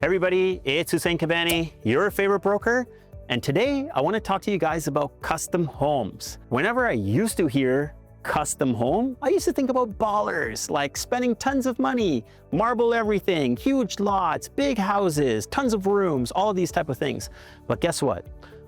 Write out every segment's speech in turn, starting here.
Everybody, it's Hussein Kabani, your favorite broker. And today I want to talk to you guys about custom homes. Whenever I used to hear custom home, I used to think about ballers, like spending tons of money, marble everything, huge lots, big houses, tons of rooms, all of these type of things. But guess what?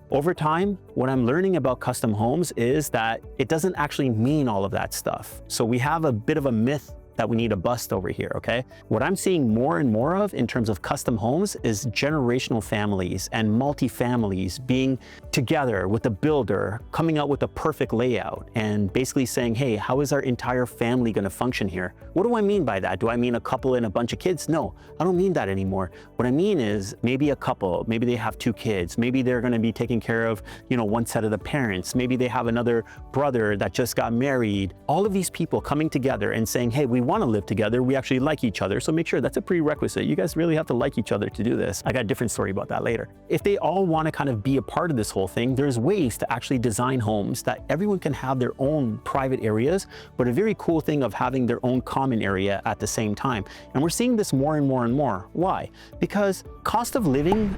Over time, what I'm learning about custom homes is that it doesn't actually mean all of that stuff. So we have a bit of a myth that we need to bust over here, okay? What I'm seeing more and more of in terms of custom homes is generational families and multifamilies being together with the builder, coming out with a perfect layout and basically saying, hey, how is our entire family gonna function here? What do I mean by that? Do I mean a couple and a bunch of kids? No, I don't mean that anymore. What I mean is maybe a couple, maybe they have 2 kids, maybe they're gonna be taking care of, one set of the parents, maybe they have another brother that just got married. All of these people coming together and saying, hey, we want to live together, we actually like each other, so make sure that's a prerequisite. You guys really have to like each other to do this. I got a different story about that later. If they all want to kind of be a part of this whole thing, there's ways to actually design homes that everyone can have their own private areas, but a very cool thing of having their own common area at the same time. And we're seeing this more and more and more. Why? Because cost of living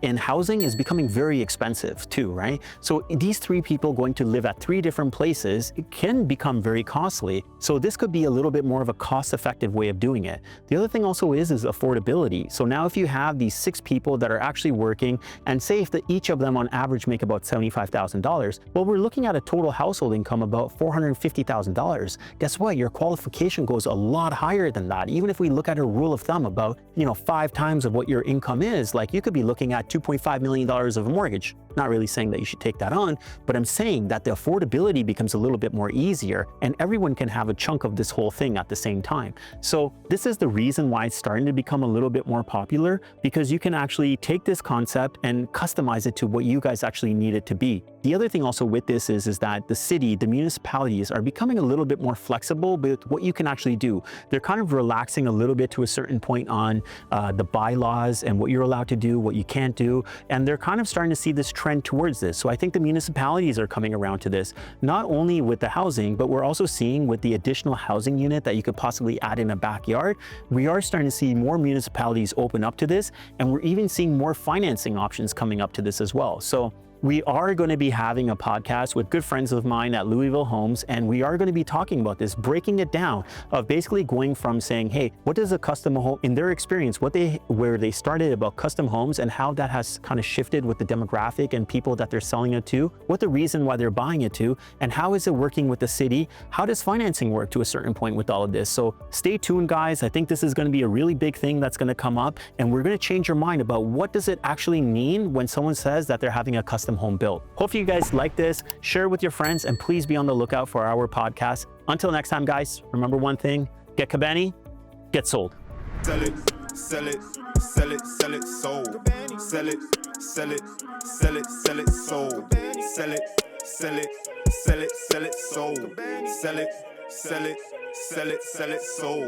in housing is becoming very expensive too, right? So these 3 people going to live at 3 different places, it can become very costly. So this could be a little bit more of a cost-effective way of doing it. The other thing also is affordability. So now if you have these 6 people that are actually working, and say if each of them on average make about $75,000, well, we're looking at a total household income about $450,000. Guess what? Your qualification goes a lot higher than that. Even if we look at a rule of thumb about, 5 times of what your income is, like you could be looking at $2.5 million of a mortgage. Not really saying that you should take that on, but I'm saying that the affordability becomes a little bit more easier and everyone can have a chunk of this whole thing at the same time. So this is the reason why it's starting to become a little bit more popular, because you can actually take this concept and customize it to what you guys actually need it to be. The other thing also with this is that the city, the municipalities are becoming a little bit more flexible with what you can actually do. They're kind of relaxing a little bit to a certain point on the bylaws and what you're allowed to do, what you can't do. And they're kind of starting to see this trend towards this. So I think the municipalities are coming around to this, not only with the housing, but we're also seeing with the additional housing unit that you could possibly add in a backyard. We are starting to see more municipalities open up to this, and we're even seeing more financing options coming up to this as well. So we are going to be having a podcast with good friends of mine at Louisville Homes, and we are going to be talking about this, breaking it down of basically going from saying, hey, what does a custom home, in their experience, where they started about custom homes and how that has kind of shifted with the demographic and people that they're selling it to, what the reason why they're buying it to, and how is it working with the city? How does financing work to a certain point with all of this? So stay tuned, guys. I think this is going to be a really big thing that's going to come up, and we're going to change your mind about what does it actually mean when someone says that they're having a custom home built. Hopefully you guys like this, share with your friends, and please be on the lookout for our podcast. Until next time, guys, remember one thing: get Kabani, get sold. Sell it, sell it, sell it, sell it, sold. Sell it, sell it, sell it, sell it, sold. Sell it, sell it, sell it, sell it, sold. Sell it, sell it, sell it, sell it, sold.